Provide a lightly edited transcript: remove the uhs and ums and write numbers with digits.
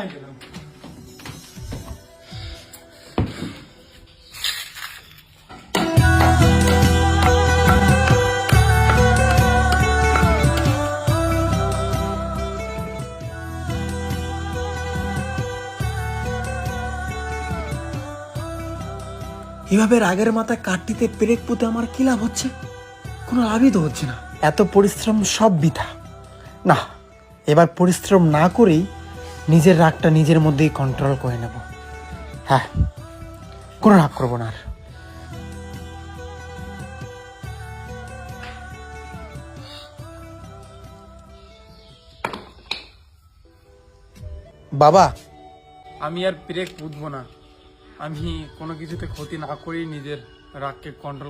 বানাই দিলাম। এভাবে রাগের মাথায় কাটতিতে পেরেক পুঁতে আমার কি লাভ হচ্ছে? কোনো লাভই তো হচ্ছে না। এত পরিশ্রম সব বৃথা। না, এবার পরিশ্রম না করেই নিজের রাগটা নিজের মধ্যেই কন্ট্রোল করে নেব। হ্যাঁ, কোনো রাগ করবো না আর। বাবা, আমি আর ব্রেক বুঝবো না। আমি কোনো কিছুতে ক্ষতি না করেই নিজের রাগকে কন্ট্রোল